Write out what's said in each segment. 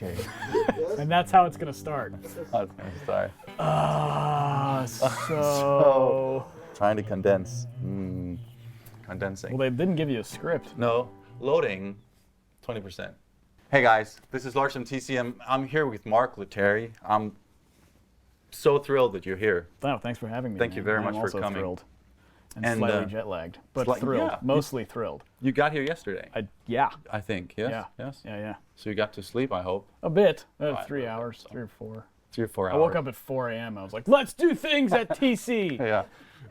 Okay. And that's how it's going to start. That's gonna start. So... Trying to condense. Condensing. Well, they didn't give you a script. No. Loading. 20%. Hey guys, this is Lars from TCM. I'm here with Mark Lettieri. I'm so thrilled that you're here. Oh, thanks for having me. Thank you very much I'm for also coming. Thrilled. And slightly jet lagged, but thrilled. yeah. Mostly thrilled. You got here yesterday. Yeah. I think. Yes. Yeah. Yes. Yeah. So you got to sleep, I hope. A bit. Right, 3 hours, 3 or 4. 3 or 4 hours. I woke up at 4 a.m. I was like, let's do things at TC. Yeah.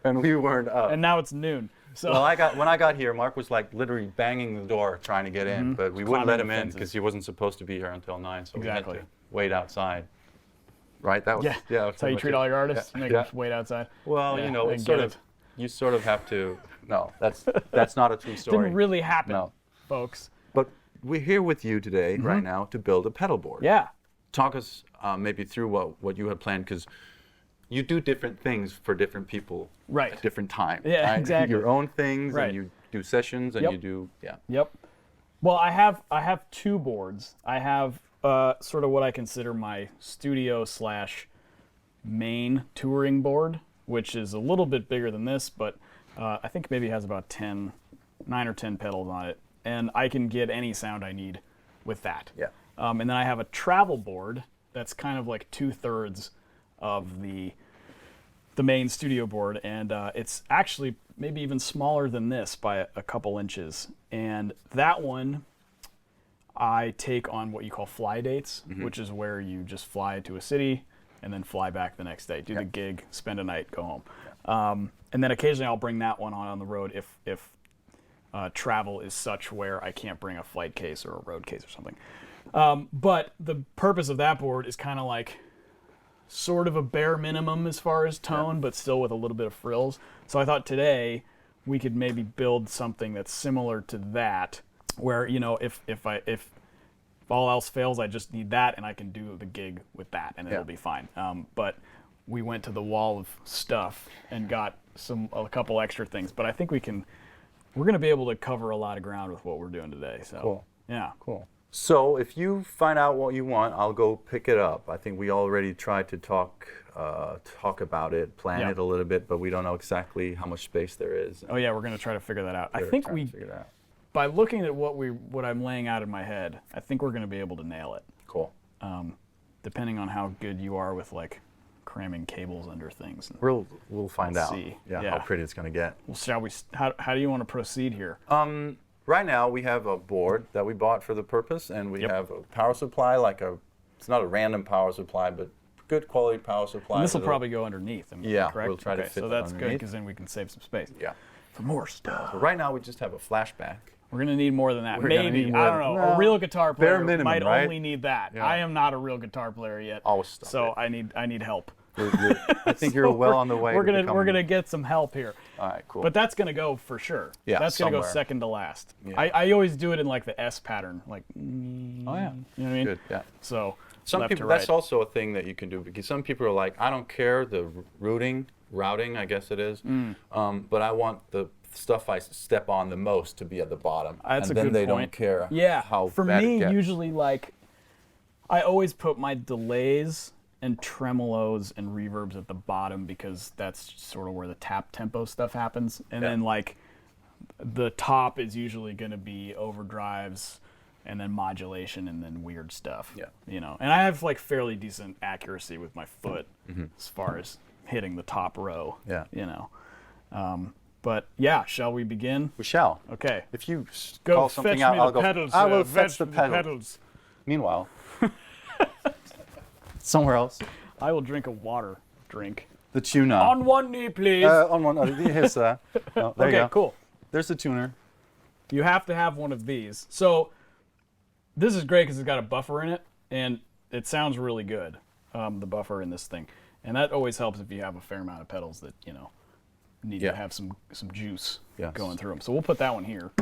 And we weren't up. And now it's noon. So Well, when I got here, Mark was like literally banging the door trying to get in, but we wouldn't let him in because he wasn't supposed to be here until 9, so we had to wait outside. Right? That was that's how you treat all your artists. Yeah. Make them wait outside. Well, Yeah, you know, I it's get sort of you sort of have to. No, that's not a true story. Didn't really happen, No. folks. But we're here with you today, right now, to build a pedal board. Yeah. Talk us maybe through what you had planned, because you do different things for different people at different times. Yeah, right? exactly. Your own things, Right. and you do sessions, and you do, Yep. Well, I have 2 boards. I have sort of what I consider my studio / main touring board, which is a little bit bigger than this, but I think maybe has about 9 or 10 pedals on it, and I can get any sound I need with that. Yeah. And then I have a travel board that's kind of like 2/3 of the main studio board, and it's actually maybe even smaller than this by a couple inches. And that one I take on what you call fly dates, which is where you just fly to a city and then fly back the next day, do the gig, spend a night, go home. And then occasionally I'll bring that one on the road if travel is such where I can't bring a flight case or a road case or something. But the purpose of that board is kind of like sort of a bare minimum as far as tone, but still with a little bit of frills. So I thought today we could maybe build something that's similar to that, where, you know, if all else fails, I just need that and I can do the gig with that and it'll be fine. But we went to the wall of stuff and got a couple extra things, but I think we're going to be able to cover a lot of ground with what we're doing today. So Cool. Yeah. Cool. So if you find out what you want, I'll go pick it up. I think we already tried to talk about it, plan it a little bit, but we don't know exactly how much space there is. Oh yeah, we're going to try to figure that out. I think by looking at what I'm laying out in my head, I think we're going to be able to nail it. Cool. Depending on how good you are with like cramming cables under things. We'll find out. See. How pretty it's going to get. Well, shall we? How do you want to proceed here? Right now we have a board that we bought for the purpose, and we have a power supply, it's not a random power supply, but good quality power supply. And this will probably go underneath. Correct? We'll try to fit so that that's good, underneath. because then we can save some space. Yeah. For more stuff. So right now we just have a flashback. We're going to need more than that. We're gonna Maybe. need more I don't know. than- A real guitar player bare minimum, might right? only need that. Yeah. I am not a real guitar player yet. Always stop so it. I need help. I think you're well on the way. We're gonna get some help here. All right, cool. But that's gonna go for sure. Yeah, that's gonna go somewhere. second to last. Yeah. I always do it in like the S pattern, like. Oh yeah. You know what I mean? Good. Yeah. So Some left people. to right. That's also a thing that you can do, because some people are like, I don't care the routing, I guess it is, but I want the stuff I step on the most to be at the bottom, That's and a then good they point. don't care. Yeah. How for bad me, it gets. usually like, I always put my delays and tremolos and reverbs at the bottom, because that's sort of where the tap tempo stuff happens. And then like the top is usually going to be overdrives and then modulation and then weird stuff. Yeah. You know, and I have like fairly decent accuracy with my foot as far as hitting the top row. Yeah. You know. But yeah, shall we begin? We shall. Okay. If you Go call fetch something me out, the I'll go. pedals. I will fetch fetch the me pedals. Meanwhile, somewhere else. I will drink a water drink. The tuner. On one knee, please. On one. Here's there okay, you go. cool. There's the tuner. You have to have one of these. So this is great because it's got a buffer in it, and it sounds really good, the buffer in this thing. And that always helps if you have a fair amount of pedals that, you know, need to have some juice going through them. So we'll put that one here.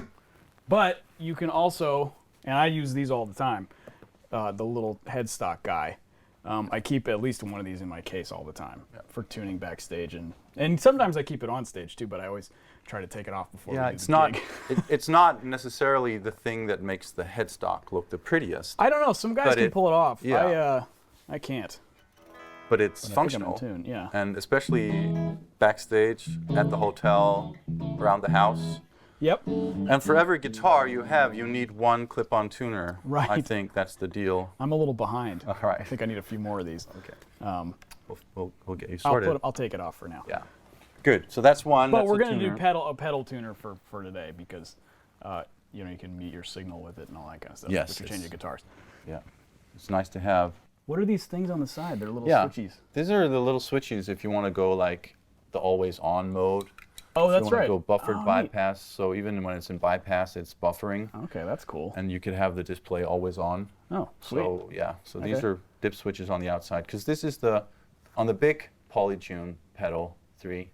But you can also, and I use these all the time, the little headstock guy. I keep at least one of these in my case all the time for tuning backstage, and sometimes I keep it on stage too. But I always try to take it off before. Yeah, we do it's the not. gig. It's not necessarily the thing that makes the headstock look the prettiest, I don't know. Some guys can pull it off. yeah. I can't. but it's But I think I'm in functional. tune, yeah. And especially backstage, at the hotel, around the house. Yep. And for every guitar you need one clip-on tuner. Right. I think that's the deal. I'm a little behind. All right. I think I need a few more of these. Okay. We'll get you sorted. I'll take it off for now. Yeah. Good. So that's one. But that's we're a going to do tuner. a pedal tuner for today because you can mute your signal with it and all that kind of stuff. Yes, If you it's- change your guitars. Yeah. It's nice to have. What are these things on the side? They're little Yeah. switchies. These are the little switches if you want to go like the always on mode. Oh, If that's you want right. to go buffered Oh, neat. bypass. So even when it's in bypass, it's buffering. Okay, that's cool. And you could have the display always on. Oh, sweet. So yeah, so these Okay. are dip switches on the outside because this is on the big Polytune pedal 3,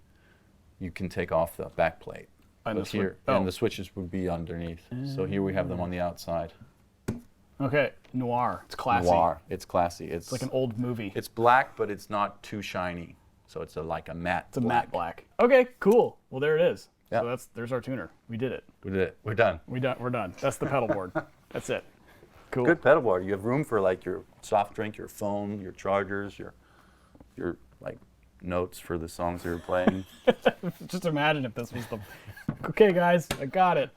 you can take off the back plate. And But the here, oh. and the switches would be underneath. So here we have them on the outside. Okay, noir. It's classy. Noir. It's classy. It's like an old movie. It's black, but it's not too shiny. So it's like a matte. It's a matte black. Okay, cool. Well, there it is. Yeah. So there's our tuner. We did it. We did it. We're done. We're done. That's the pedal board. That's it. Cool. Good pedal board. You have room for like your soft drink, your phone, your chargers, your like notes for the songs you're playing. Just imagine if this was the. Okay, guys, I got it.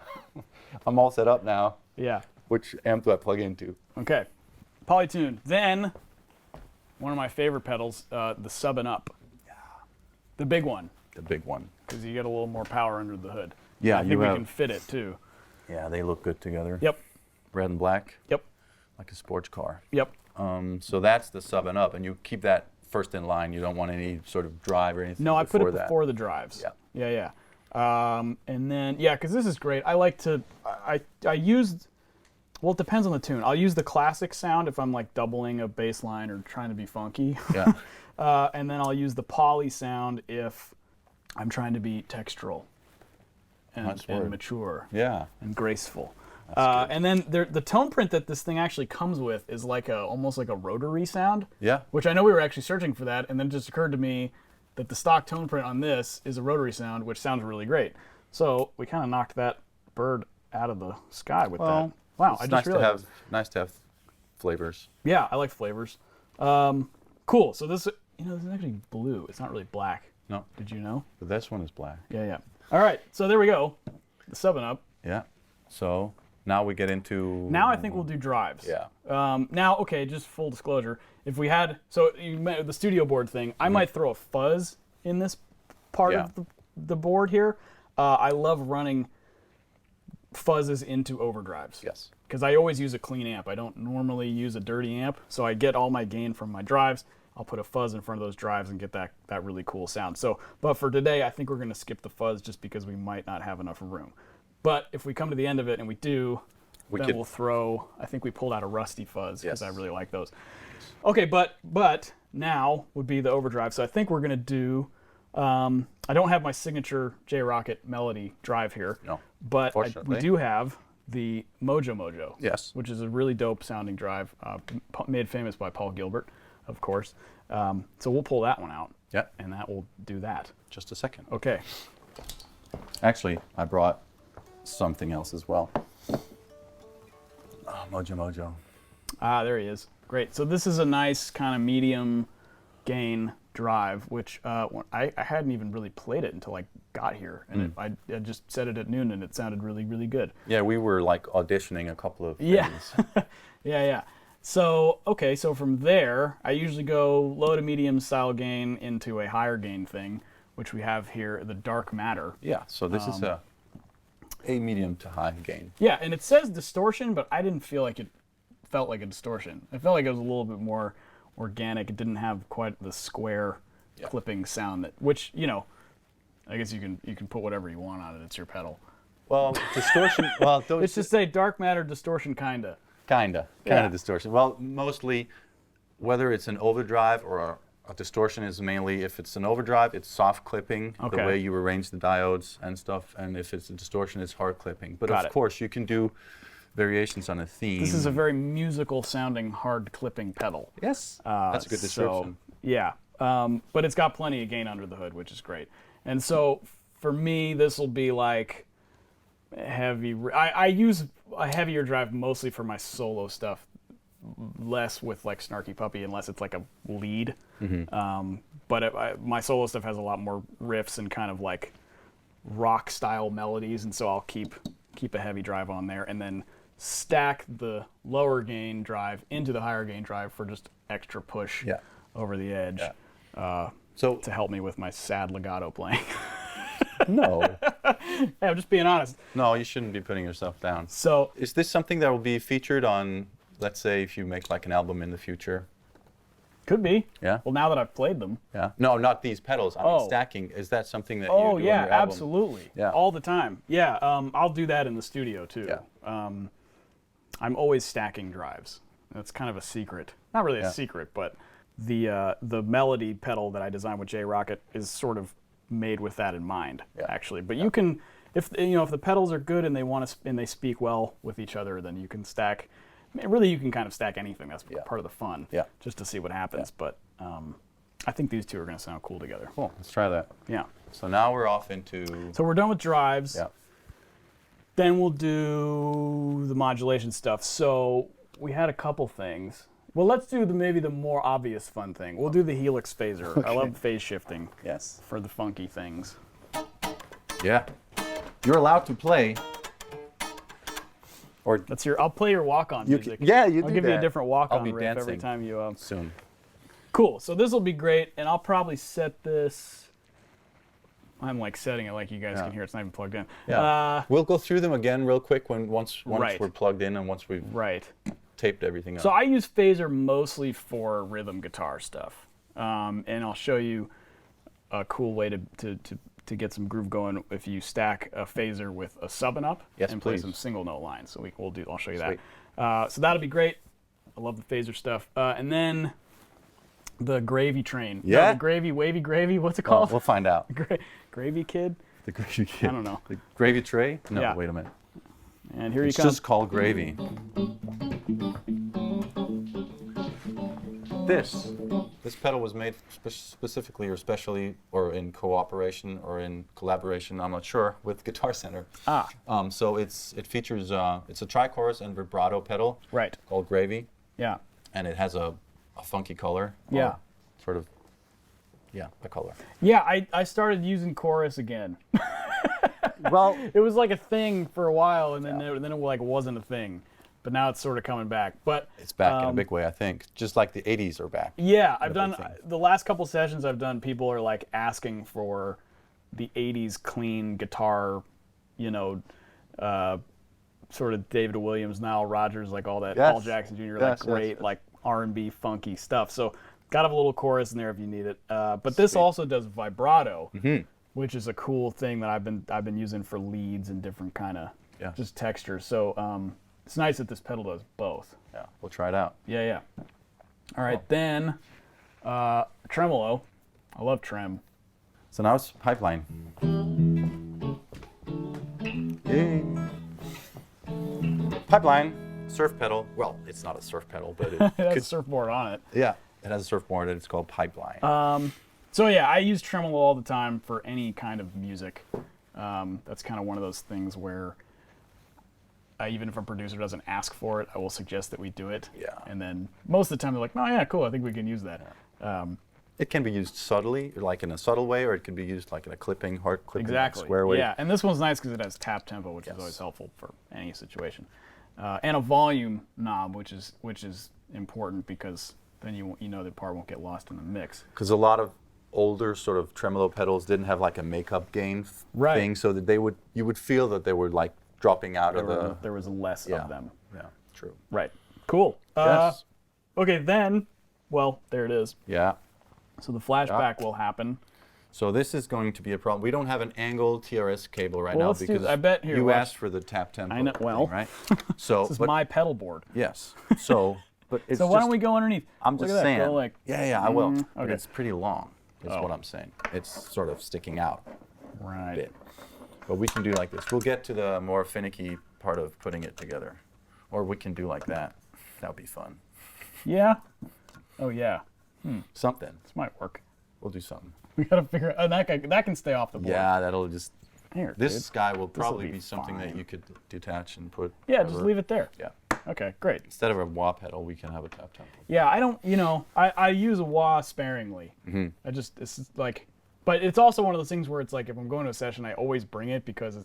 I'm all set up now. Yeah. Which amp do I plug into? Okay. Polytune. Then, one of my favorite pedals, the Sub and Up. Yeah. The big one, The big one. because you get a little more power under the hood. Yeah, I think you we have- can fit it too. Yeah, they look good together. Yep. Red and black, Yep. like a sports car. Yep. So that's the sub and up, and you keep that first in line. You don't want any sort of drive or anything. No, I put it that. before the drives. Yeah. Yeah. And then, yeah, because this is great. I like to, I used, well, it depends on the tune. I'll use the classic sound if I'm like doubling a bass line or trying to be funky. Yeah. And then I'll use the poly sound if I'm trying to be textural Nice and word. mature Yeah. and graceful. good. And then the tone print that this thing actually comes with is like almost like a rotary sound. Yeah. Which I know we were actually searching for that, and then it just occurred to me that the stock tone print on this is a rotary sound, which sounds really great. So we kind of knocked that bird out of the sky with that. Wow, I just realized. Nice to have flavors. Yeah, I like flavors. Cool. So this is actually blue. It's not really black. No, Did you know? but this one is black. Yeah. All right. So there we go. The 7-Up. Yeah. So now we get into. Now I think we'll do drives. Yeah. Now, okay, just full disclosure. If we had, so you met the studio board thing, I might throw a fuzz in this part Yeah. of the board here. I love running fuzzes into overdrives. Yes. Because I always use a clean amp. I don't normally use a dirty amp, so I get all my gain from my drives. I'll put a fuzz in front of those drives and get that really cool sound. So, but for today, I think we're going to skip the fuzz just because we might not have enough room. But if we come to the end of it and we do, then we'll throw, I think we pulled out a rusty fuzz because I really like those. Okay, but now would be the overdrive. So I think we're going to do, I don't have my signature J-Rocket melody drive here. No, but fortunately. we do have the Mojo. Yes. Which is a really dope sounding drive, made famous by Paul Gilbert, of course. So we'll pull that one out. Yeah. And that will do that. Just a second. Okay. Actually, I brought something else as well. Oh, Mojo. Ah, there he is. Great. So this is a nice kind of medium gain drive, which I hadn't even really played it until I got here. And I just set it at noon and it sounded really, really good. Yeah, we were like auditioning a couple of things. Yeah. Yeah. So, okay, so from there, I usually go low to medium style gain into a higher gain thing, which we have here, the Dark Matter. Yeah, so this is a medium to high gain. Yeah, and it says distortion, but I didn't feel like it felt like a distortion. I felt like it was a little bit more organic. It didn't have quite the square clipping sound which, I guess you can put whatever you want on it. It's your pedal. Well, distortion, Let's just say Dark Matter distortion kinda. Kinda distortion. Well, mostly, whether it's an overdrive or a distortion is mainly, if it's an overdrive, it's soft clipping, the way you arrange the diodes and stuff, and if it's a distortion, it's hard clipping. But of course, you can do variations on a theme. This is a very musical sounding hard clipping pedal. Yes, that's a good description. So, yeah, but it's got plenty of gain under the hood, which is great. And so for me, this will be like heavy. I use a heavier drive mostly for my solo stuff, less with like Snarky Puppy unless it's like a lead. But my solo stuff has a lot more riffs and kind of like rock style melodies, and so I'll keep a heavy drive on there, and then stack the lower gain drive into the higher gain drive for just extra push over the edge. So to help me with my sad legato playing. No. Hey, I'm just being honest. No, you shouldn't be putting yourself down. So is this something that will be featured on, let's say, if you make like an album in the future? Could be. Yeah. Well, now that I've played them. Yeah. No, not these pedals. I mean, stacking. Is that something that you do on your album? Absolutely. Yeah. All the time. Yeah. I'll do that in the studio too. Yeah. I'm always stacking drives. That's kind of a secret. Not really a secret, but the melody pedal that I designed with J Rocket is sort of made with that in mind, actually. But you can, if the pedals are good and they speak well with each other, then you can stack. I mean, really, you can kind of stack anything. That's part of the fun. Yeah. Just to see what happens. But I think these two are going to sound cool together. Cool. Let's try that. Yeah. So now we're off into. So we're done with drives. Yeah. Then we'll do the modulation stuff. So we had a couple things. Well, let's do maybe the more obvious fun thing. We'll do the Helix phaser. Okay. I love phase shifting. Yes. For the funky things. Yeah. You're allowed to play. Or that's I'll play your walk-on music. Yeah, you do. I'll give you a different walk-on riff dancing every time you. Soon. Cool. So this will be great, and I'll probably set this. I'm like setting it like you guys can hear. It's not even plugged in. Yeah. We'll go through them again real quick once we're plugged in and once we've taped everything up. So I use phaser mostly for rhythm guitar stuff, and I'll show you a cool way to get some groove going if you stack a phaser with a sub and up and play some single note lines. So I'll show you that. So that'll be great. I love the phaser stuff. And then the gravy train. Yeah. No, the gravy, wavy gravy. What's it called? We'll find out. Gravy kid. The gravy kid. I don't know. The gravy tray? No, wait a minute. And here it's you come. It's just called gravy. This pedal was made specifically or specially or in cooperation or in collaboration, I'm not sure, with Guitar Center. So it features, it's a tri-chorus and vibrato pedal called Gravy. Yeah. And it has a funky color. Yeah. Sort of, a color. Yeah, I started using chorus again. Well, it was like a thing for a while, and then it like wasn't a thing. But now it's sort of coming back. But it's back in a big way, I think. Just like the 80s are back. Yeah, I've done the last couple sessions I've done. People are like asking for the 80s clean guitar, sort of David Williams, Nile Rodgers, like all that, Paul Jackson Jr., like great like R&B funky stuff. So gotta have a little chorus in there if you need it. But this also does vibrato, which is a cool thing that I've been using for leads and different kind of just textures. So it's nice that this pedal does both. Yeah, we'll try it out. Yeah. All right, then tremolo. I love trem. So now it's pipeline. Yay. Pipeline, surf pedal. Well, it's not a surf pedal, but it has a surfboard on it. Yeah, it has a surfboard and it's called pipeline. So yeah, I use tremolo all the time for any kind of music. That's kind of one of those things where even if a producer doesn't ask for it, I will suggest that we do it. Yeah. And then most of the time they're like, oh yeah, cool, I think we can use that. It can be used subtly, like in a subtle way, or it can be used like in a hard clipping, square way. Yeah, and this one's nice because it has tap tempo, which is always helpful for any situation. And a volume knob, which is important because then you know the part won't get lost in the mix. Because a lot of older sort of tremolo pedals didn't have like a makeup gain thing, so that you would feel that they were like dropping out there was less of them. Yeah, true. Right. Cool. Yes. Okay, then, well, there it is. Yeah. So the flashback will happen. So this is going to be a problem. We don't have an angled TRS cable right now because I bet you asked for the tap tempo. I know. Well, thing, right? So this is my pedal board. Yes. So, but it's so why don't we go underneath? I'm just saying. Go like, I will. Okay. But it's pretty long. Is what I'm saying. It's sort of sticking out. Right. A bit. But we can do like this. We'll get to the more finicky part of putting it together, or we can do like that. That would be fun. Yeah. Oh yeah. Something. This might work. We'll do something. We gotta figure out that can stay off the board. Yeah, that'll just. Here, This dude. guy will This'll probably be be something that fine. you could detach and put. Yeah, just wherever. leave it there. Yeah. Okay, great. Instead of a wah pedal, we can have a tap tempo. Yeah, I don't, I use a wah sparingly. This is like, but it's also one of those things where it's like if I'm going to a session, I always bring it because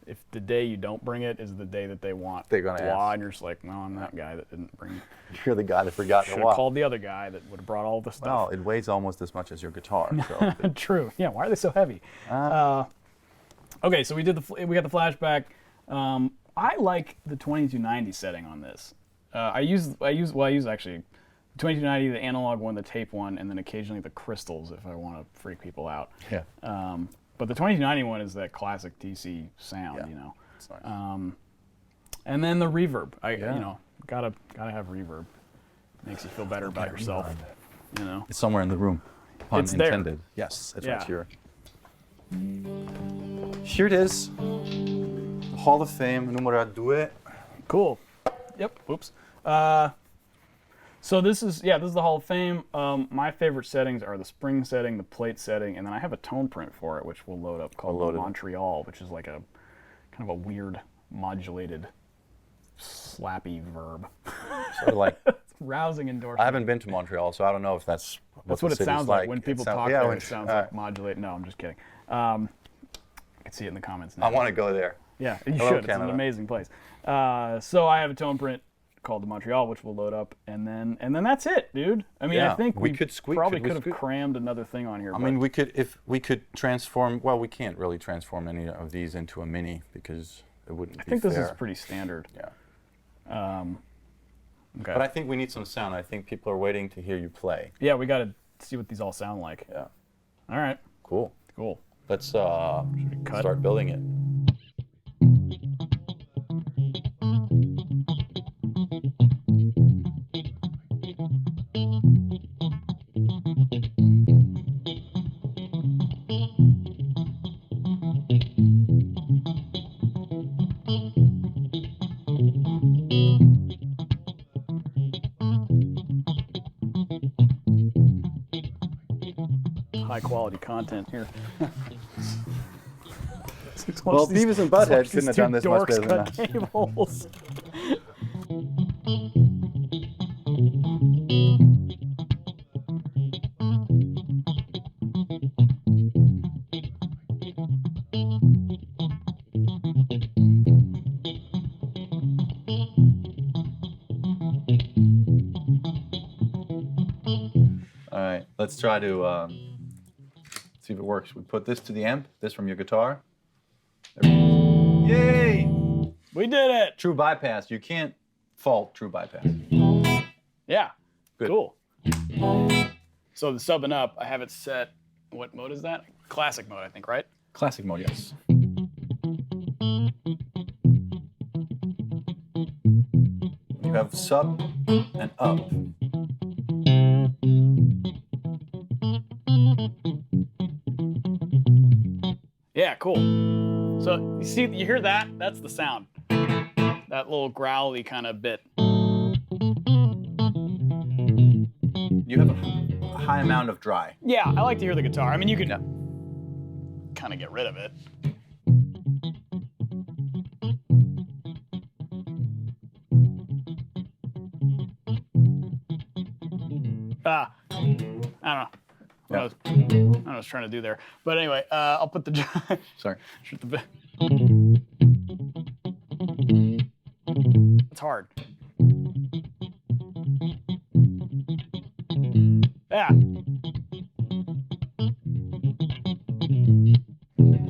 if the day you don't bring it is the day that they want They're gonna wah, ask. and you're just like, no, I'm that guy that didn't bring it. You're the guy that forgot the Should wah. have called the other guy that would have brought all the Well, stuff. it weighs almost as much as your guitar. So True. Yeah. Why are they so heavy? Okay, so we got the flashback. I like the 2290 setting on this. I use actually 2290, the analog one, the tape one, and then occasionally the crystals if I want to freak people out. yeah. But the 2290 one is that classic DC sound, Yeah. It's nice. And then the reverb. Yeah. Gotta have reverb. Makes you feel better about yourself. It's somewhere in the room. Pun It's there. intended. Yes, it's Yeah. right here. Here it is. The Hall of Fame, numero 2. Cool. Yep. Oops. So this is the Hall of Fame. My favorite settings are the spring setting, the plate setting, and then I have a tone print for it, which we'll load up called Montreal, which is like a kind of a weird modulated, slappy verb. Sort of like, Rousing I endorsement. haven't been to Montreal, so I don't know if that's That's the what it city's sounds like when people talk yeah, there. when- It sounds all like right. modulate. No, I'm just kidding. I can see it in the comments now. I want to go there. Yeah, you Hello, should. It's an Canada. amazing place. So I have a tone print called the Montreal, which we'll load up, and then that's it, dude. I mean, Yeah, I think we we could squeak- probably could we could have squeak? crammed another thing on here. I mean, if we could transform. Well, we can't really transform any of these into a mini because it wouldn't be I think fair. this is pretty standard. Yeah. Okay. But I think we need some sound. I think people are waiting to hear you play. Yeah, we got to see what these all sound like. Yeah. All right. Cool. Cool. Let's cut? start building it. High quality content here. Well, Beavis and Butthead couldn't have done this much better than cut us. cables. All right, let's try to see if it works. We put this to the amp, this from your guitar. Yay! We did it. True bypass. You can't fault true bypass. Yeah. Good. Cool. So the subbing up, I have it set. What mode is that? Classic mode, I think, right? Classic mode, yes. You have sub and up. Yeah, cool. So you see, you hear that? That's the sound. That little growly kind of bit. You have a high amount of dry. Yeah, I like to hear the guitar. I mean, you can Yeah. kind of get rid of it. I don't know. Yeah. I don't know what I was trying to do there. But anyway, I'll put the Sorry. shoot the bit. It's hard. Yeah.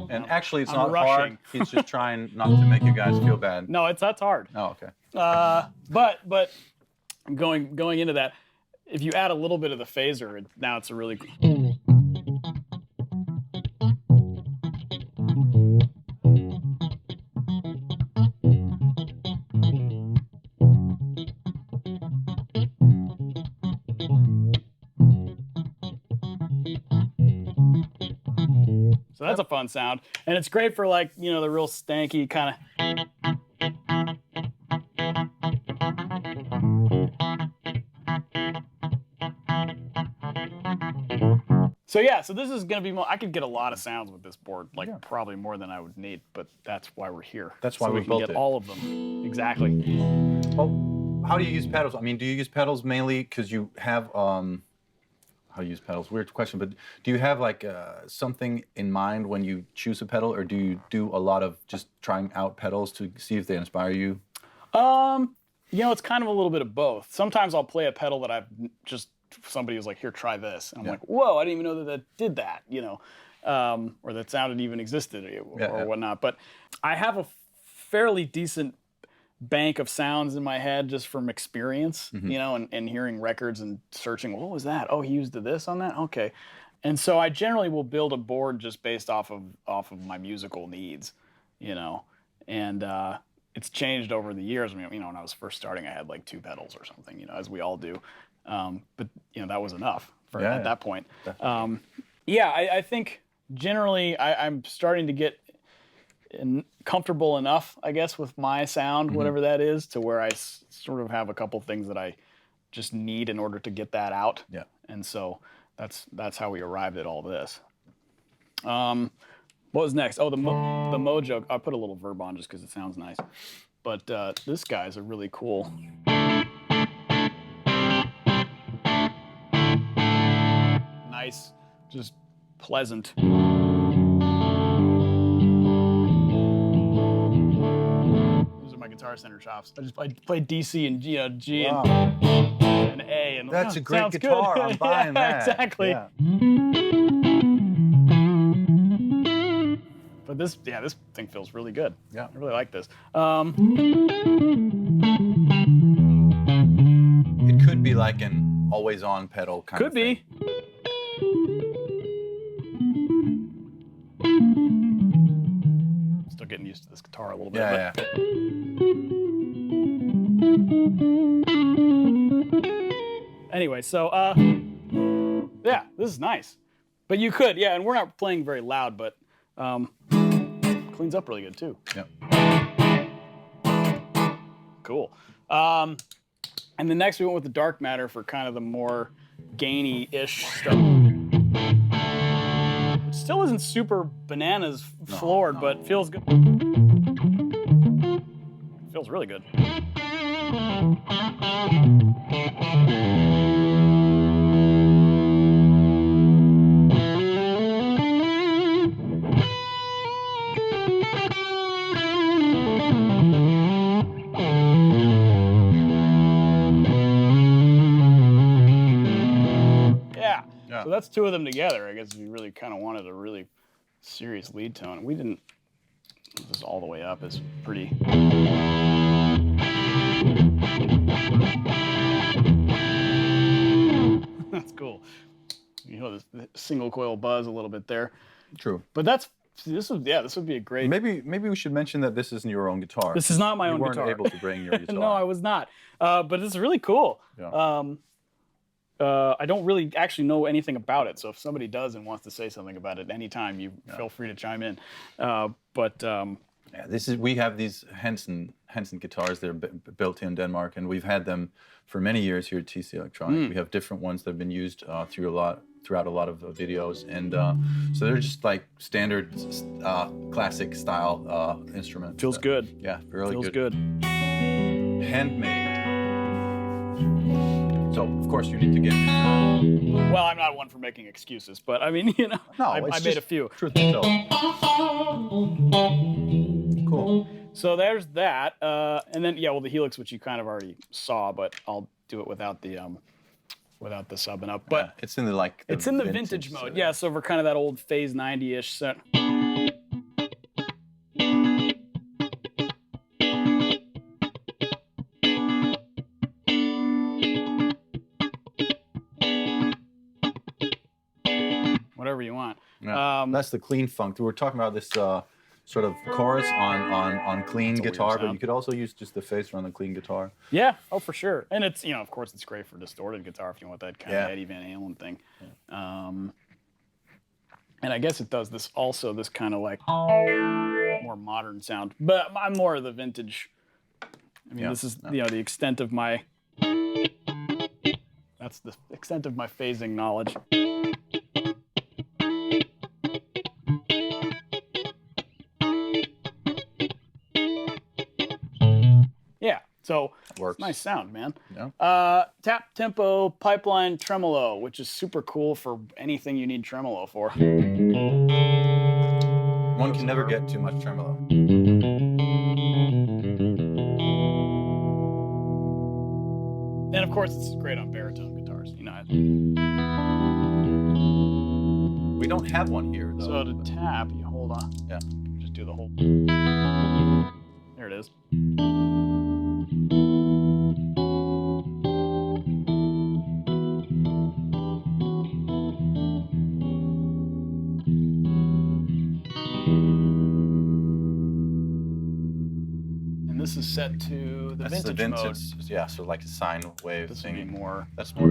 And actually, it's I'm not rushing. hard. He's just trying not to make you guys feel bad. No, that's hard. Oh, okay. But going into that, if you add a little bit of the phaser, now it's a really So that's a fun sound, and it's great for like the real stanky kind of. So yeah, so this is gonna be I could get a lot of sounds with this board, like probably more than I would need, but that's why we're here. That's why so we can built get it. all of them. Exactly. Well, how do you use pedals? I mean, do you use pedals mainly because you have how to use pedals? Weird question, but do you have like something in mind when you choose a pedal, or do you do a lot of just trying out pedals to see if they inspire you? You know, it's kind of a little bit of both. Sometimes I'll play a pedal that I've just somebody was like, "Here, try this," and I'm like, "Whoa, I didn't even know that that did that," you know, or that sounded even existed or whatnot. But I have a fairly decent bank of sounds in my head just from experience, you know, and hearing records and searching, what was that? Oh, he used this on that? Okay. And so I generally will build a board just based off of my musical needs, you know. And it's changed over the years. I mean, you know, when I was first starting, I had like 2 pedals or something, you know, as we all do. But you know, that was enough for at that point. I think generally I'm starting to get comfortable enough, I guess, with my sound, whatever that is, to where I sort of have a couple things that I just need in order to get that out. Yeah. And so that's how we arrived at all this. What was next? Oh, the Mojo. I put a little verb on just because it sounds nice. But this guy's a really cool. Nice, just pleasant. My Guitar Center chops. I just played D, C, and G, G and A, and that's a great guitar. I'm buying that. Exactly. Yeah. But this thing feels really good. Yeah, I really like this. It could be like an always-on pedal kind of thing. Could be. Still getting used to this guitar a little bit. Yeah. Anyway, so yeah, this is nice. But you could, and we're not playing very loud, but cleans up really good too. Yeah. Cool. And then next we went with the dark matter for kind of the more gainy-ish stuff. Still isn't super bananas floored, but feels good. Feels really good. So that's 2 of them together. I guess if you really kind of wanted a really serious lead tone. We didn't. This all the way up is pretty. That's cool. You know, this single coil buzz a little bit there. True. But this would be a great. Maybe we should mention that this isn't your own guitar. This is not my own guitar. You weren't able to bring your guitar. No, I was not. But it's really cool. Yeah. I don't really actually know anything about it, so if somebody does and wants to say something about it anytime, you feel free to chime in. We have these Henson guitars. They're built here in Denmark, and we've had them for many years here at TC Electronic. We have different ones that have been used throughout a lot of videos, and so they're just like standard classic style instruments. Feels good. Yeah, really Feels good. good. Handmade. So, of course, you need to get... Well, I'm not one for making excuses, but I mean, you know, I made a few. Truth be told. Cool. So there's that. And then, the Helix, which you kind of already saw, but I'll do it without the sub and up. But it's in the it's in the vintage mode. Yeah, so for kind of that old Phase 90-ish set. Whatever you want. Yeah. That's the clean funk. We were talking about this sort of chorus on clean guitar, but you could also use just the phaser on the clean guitar. Yeah, for sure. And it's, of course, it's great for distorted guitar if you want that kind of Eddie Van Halen thing. Yeah. And I guess it does this kind of like more modern sound. But I'm more of the vintage. I mean, this is the extent of my. That's the extent of my phasing knowledge. So Works. nice sound, man. Yeah. Tap tempo pipeline tremolo, which is super cool for anything you need tremolo for. One can never get too much tremolo. And of course, it's great on baritone guitars. You know. We don't have one here, though. So to tap, you hold on. Yeah. Just do the whole. There it is. And this is set to the That's vintage mode. Yeah, so like a sine wave This thing. would be more. That's more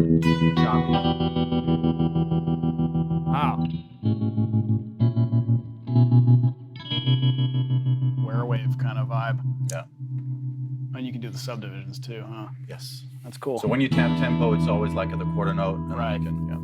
choppy. Wow. Square wave kind of vibe. Yeah. And you can do the subdivisions too, huh? Yes. That's cool. So when you tap tempo, it's always like at the quarter note. And Right. You can, yeah.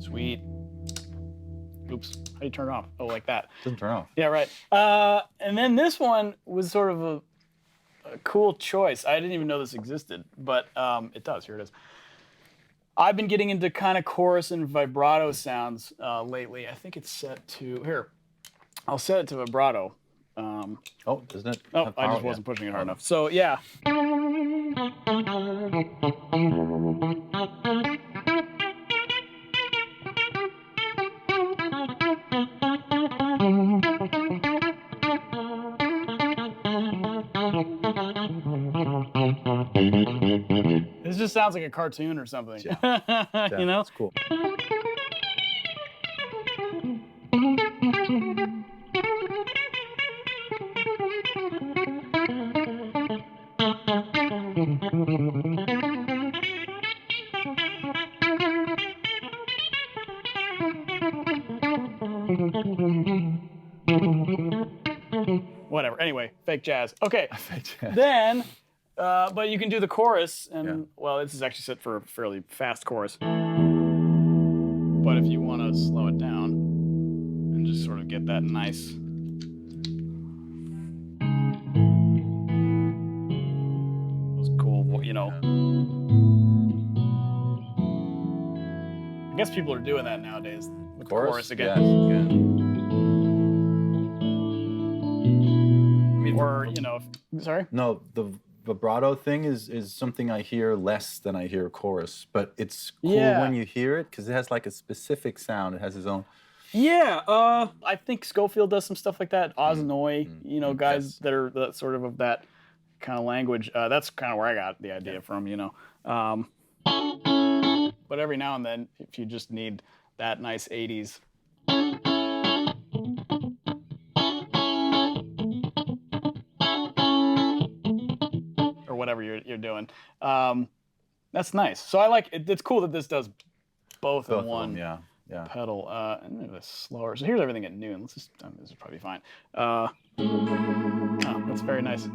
Sweet. Oops. How do you turn it off? Oh, like that. Doesn't turn off. Yeah, right. And then this one was sort of a cool choice. I didn't even know this existed, but it does. Here it is. I've been getting into kind of chorus and vibrato sounds lately. I think it's set to, here, I'll set it to vibrato. Oh, doesn't it? Oh, have I power? just wasn't Yeah. pushing it hard enough. So, yeah. This just sounds like a cartoon or something. Yeah. You know? It's cool. Whatever. Anyway, fake jazz. Okay. Fake jazz. Then, but you can do the chorus, and Yeah. well, this is actually set for a fairly fast chorus. But if you want to slow it down and just sort of get that nice. Those cool, you know. I guess people are doing that nowadays with the chorus again. Yes, again. I mean, Or, you know, sorry? no, the vibrato thing is something I hear less than I hear chorus, but it's cool Yeah. when you hear it because it has like a specific sound. It has its own. Yeah, I think Schofield does some stuff like that. Oznoy, you know, guys Yes. that are that sort of that kind of language. That's kind of where I got the idea from, you know. But every now and then, if you just need that nice 80s. Or whatever you're doing. That's nice. So I like it. It's cool that this does both in Both one. of them, yeah. Yeah. Pedal and maybe that's slower. So here's everything at noon. Let's just this is probably fine. Oh, that's very nice.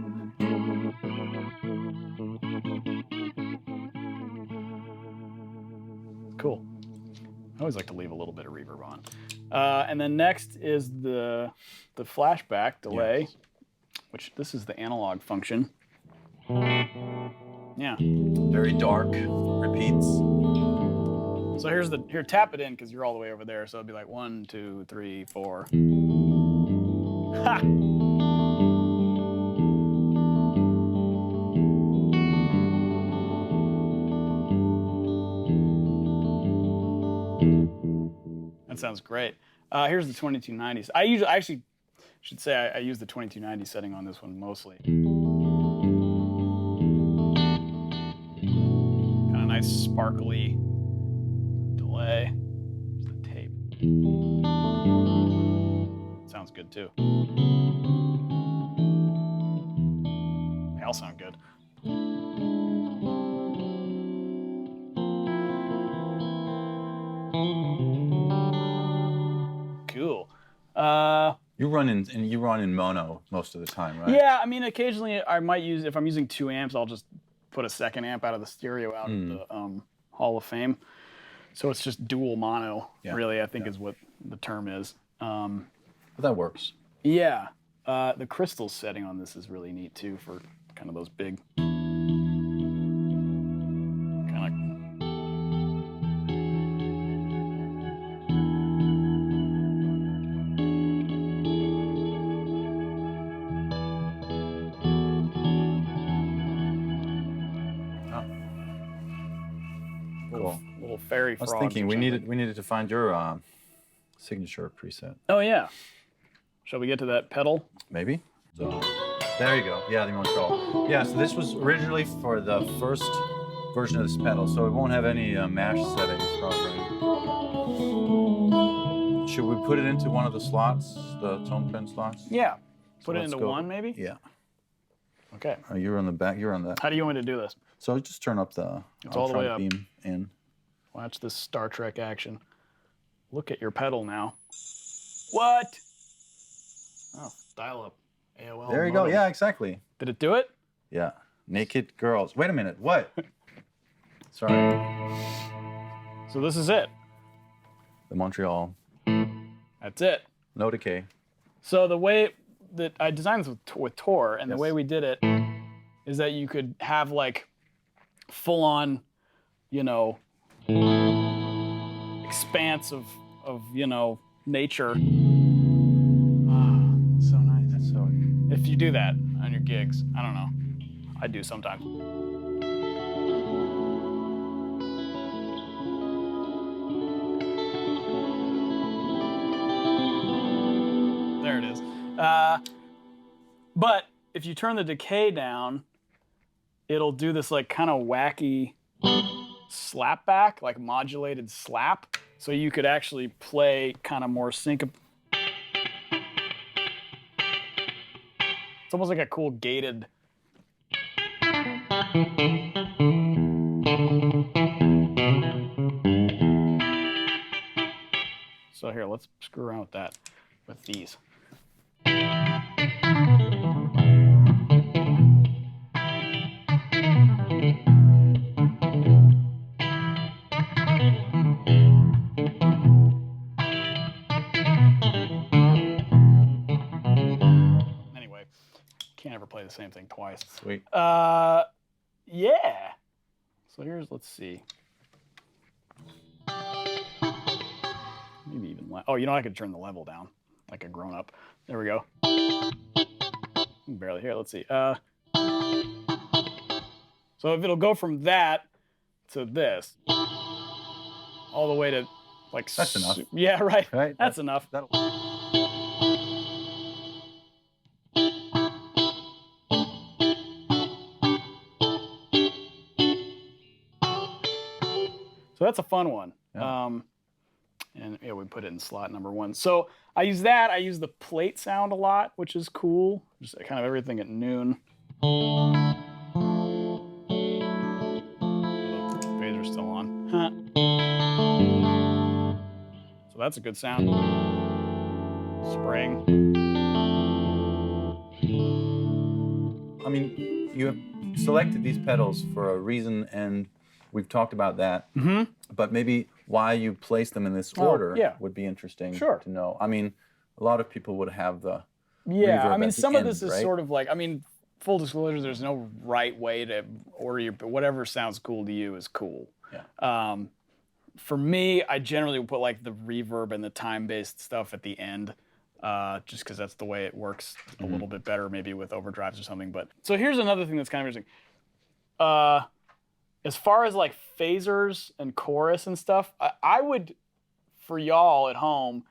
Cool. I always like to leave a little bit of reverb on. And then next is the flashback delay, Yes. which this is the analog function. Yeah. Very dark, repeats. So here, tap it in because you're all the way over there. So it'd be like 1, 2, 3, 4. Ha! That sounds great. Here's the 2290s. I actually should say I use the 2290 setting on this one mostly. Kind of nice sparkly delay. There's the tape. Sounds good too. They all sound good. You run in mono most of the time, right? Yeah, I mean, occasionally I might use, if I'm using 2 amps, I'll just put a second amp out of the stereo out of the Hall of Fame. So it's just dual mono, really, I think is what the term is. But that works. Yeah. The crystal setting on this is really neat too for kind of those big kind of. Cool. Little fairy I frogs. was thinking we needed to find your signature preset. Oh yeah. Shall we get to that pedal? Maybe. So, there you go. Yeah, the Montreal. Yeah, so this was originally for the first version of this pedal, so it won't have any mash settings probably. Should we put it into one of the slots, the tone pen slots? Yeah. So Put it let's into go. one maybe? Yeah. Okay. You're on the back. You're on that. How do you want me to do this? So just turn up the all the way front up. beam in. Watch this Star Trek action. Look at your pedal now. What? Oh, dial up. AOL. There you go. modem. Yeah, exactly. Did it do it? Yeah. Naked girls. Wait a minute. What? Sorry. So this is it. The Montreal. That's it. No decay. So the way that I designed this with Tor, and the Yes. way we did it is that you could have like full on, you know, expanse of nature. So nice. That's so. If you do that on your gigs, I don't know. I do sometimes. There it is. But if you turn the decay down, it'll do this like kind of wacky slap back, like modulated slap. So you could actually play kind of more syncop. It's almost like a cool gated. So here, let's screw around with that, with these. Anyway, can't ever play the same thing twice. Sweet. Yeah. So here's, let's see. Maybe even, oh, you know, I could turn the level down like a grown up. There we go. Barely here, let's see. So if it'll go from that to this, all the way to like. That's enough. Yeah, right. Right. That's enough. That'll. So that's a fun one. Yeah. And yeah, we put it in slot number 1. So I use that. I use the plate sound a lot, which is cool. Just kind of everything at noon. The phaser's still on. So that's a good sound. Spring. I mean, you have selected these pedals for a reason, and we've talked about that. Mm-hmm. But maybe why you place them in this Oh, order yeah. would be interesting Sure. to know. I mean, a lot of people would have the Yeah, reverb I mean, at the some of end, this is right? sort of like, I mean, full disclosure, there's no right way to order your, but whatever sounds cool to you is cool. Yeah. For me, I generally would put like the reverb and the time-based stuff at the end, just because that's the way it works a little bit better, maybe with overdrives or something. But so here's another thing that's kind of interesting. As far as like phasers and chorus and stuff, I would, for y'all at home,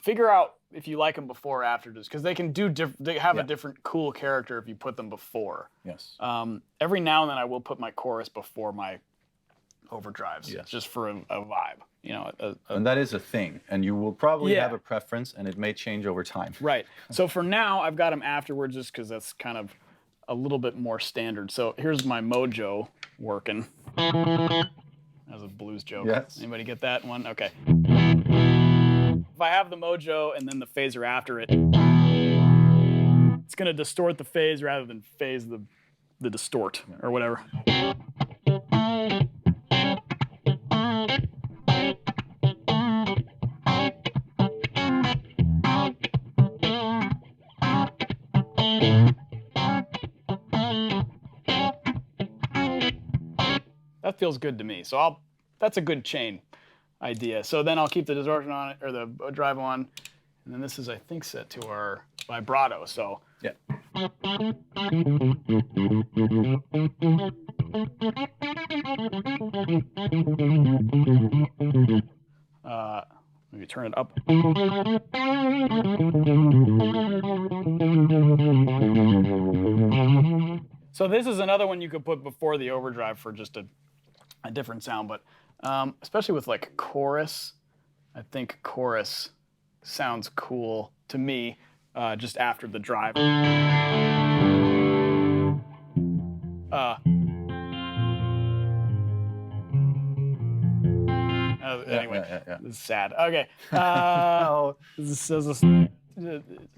figure out if you like them before or after, just because they can do they have a different cool character if you put them before. Yes. Every now and then I will put my chorus before my overdrives, Yes. just for a vibe, you know. And that is a thing, and you will probably Yeah. have a preference, and it may change over time. Right. So for now, I've got them afterwards, just because that's kind of a little bit more standard. So here's my mojo working. That was a blues joke. Yes. Anybody get that one? Okay. if I have the mojo and then the phaser after it, it's going to distort the phase rather than phase the distort or whatever. That feels good to me. So that's a good chain idea. So then I'll keep the distortion on it, or the drive on, and then this is, I think, set to our vibrato. So yeah. Maybe turn it up. So this is another one you could put before the overdrive for just a different sound, but especially with like chorus, I think chorus sounds cool to me just after the drive. Anyway, this is sad. Okay. This is a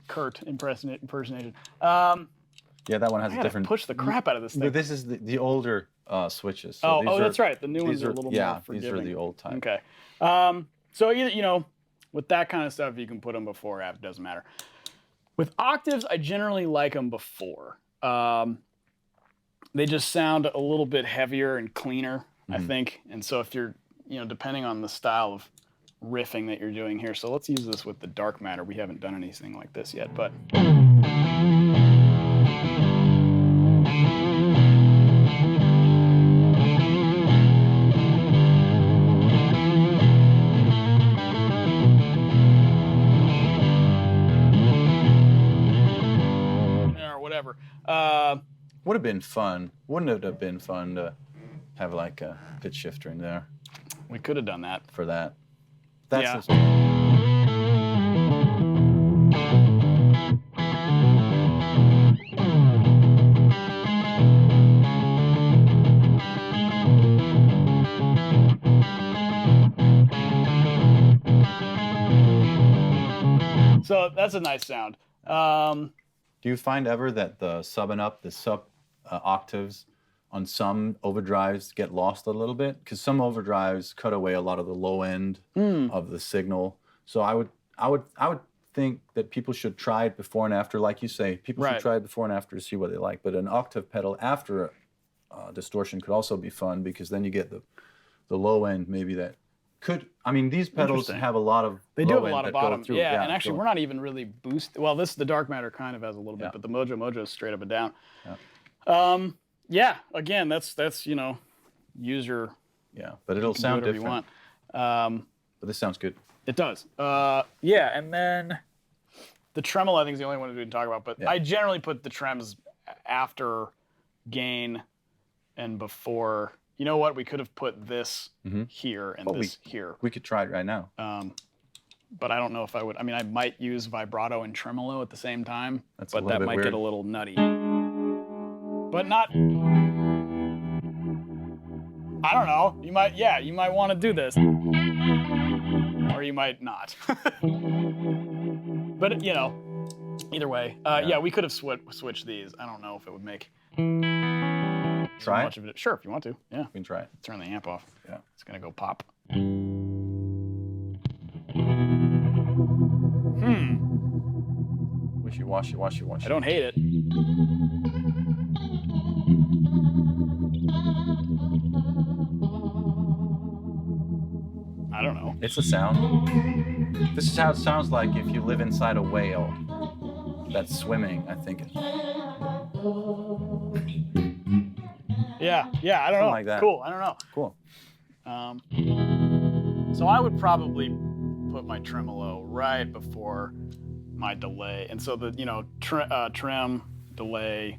Kurt impersonation. Yeah, that one has a different. Push the crap out of this thing. But this is the older switches. So that's right. The new ones are a little more forgiving. These are the old type. Okay. So either, with that kind of stuff, you can put them before or after. Doesn't matter. With octaves, I generally like them before. They just sound a little bit heavier and cleaner, I think. And so if you're, depending on the style of riffing that you're doing here. So let's use this with the dark matter. We haven't done anything like this yet, but. Would have been fun. Wouldn't it have been fun to have like a pitch shifter in there? We could have done that. For that. That's So that's a nice sound. Do you find ever that the sub and up, the sub octaves on some overdrives get lost a little bit? Because some overdrives cut away a lot of the low end of the signal. So I would think that people should try it before and after, like you say. People should try it before and after to see what they like. But an octave pedal after distortion could also be fun, because then you get the low end maybe that could. I mean, these pedals have a lot of. They do have a lot of bottom. Yeah, and actually, we're not even really boosted. Well, the dark matter kind of has a little bit, but the mojo is straight up and down. Yeah. Again, that's use your. Yeah, but it'll sound different. You want. But this sounds good. It does. And then the tremolo, I think, is the only one we didn't talk about. But I generally put the trems after gain and before. You know what? We could have put this here and this here. We could try it right now. But I don't know if I would. I mean, I might use vibrato and tremolo at the same time, but that might get a little nutty. But not. I don't know. You might want to do this, or you might not. But either way, we could have switched these. I don't know if it would make. Try much of it. Sure, if you want to. Yeah. We can try it. Turn the amp off. Yeah. It's gonna go pop. Wishy-washy. I don't hate it. I don't know. It's a sound. This is how it sounds like if you live inside a whale that's swimming, I think. Yeah, I don't know. Like that. Cool, I don't know. Cool. So I would probably put my tremolo right before my delay, and so the trem, delay,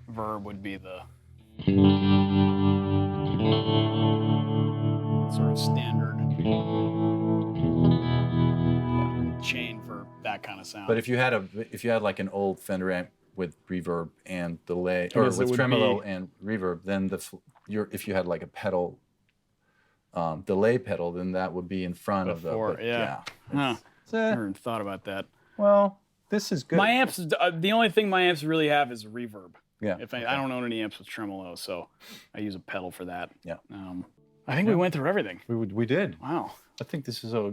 verb would be the sort of standard chain for that kind of sound. But if you had like an old Fender amp with reverb and delay, or with tremolo and reverb, then if you had like a pedal, delay pedal, then that would be in front of the. Yeah. Never even thought about that. Well, this is good. My amps, the only thing my amps really have is reverb. Yeah. I don't own any amps with tremolo, so I use a pedal for that. Yeah. I think we went through everything. We did. Wow. I think this is A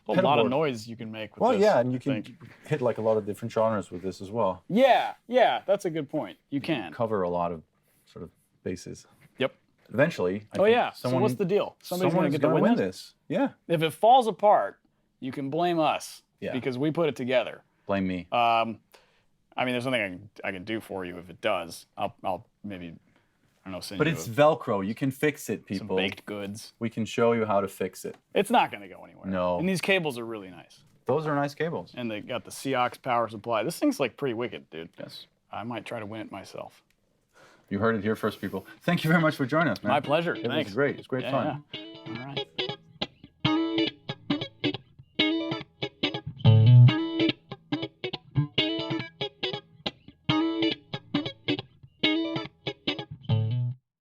lot of noise you can make with this. Well, yeah, and you can hit like a lot of different genres with this as well. Yeah, that's a good point. You can. Cover a lot of sort of bases. Yep. Eventually. Oh yeah. So what's the deal? Somebody's going to get to win this? Yeah. If it falls apart, you can blame us. Yeah. Because we put it together. Blame me. I mean, there's something I can do for you if it does. I'll maybe, I don't know, send But you it's Velcro. You can fix it, people. some baked goods. We can show you how to fix it. It's not going to go anywhere. No. And these cables are really nice. Those are nice cables. And they got the Cox power supply. This thing's like pretty wicked, dude. Yes. I might try to win it myself. You heard it here first, people. Thank you very much for joining us, man. My pleasure. It Thanks. was great. It was great fun. Yeah. All right.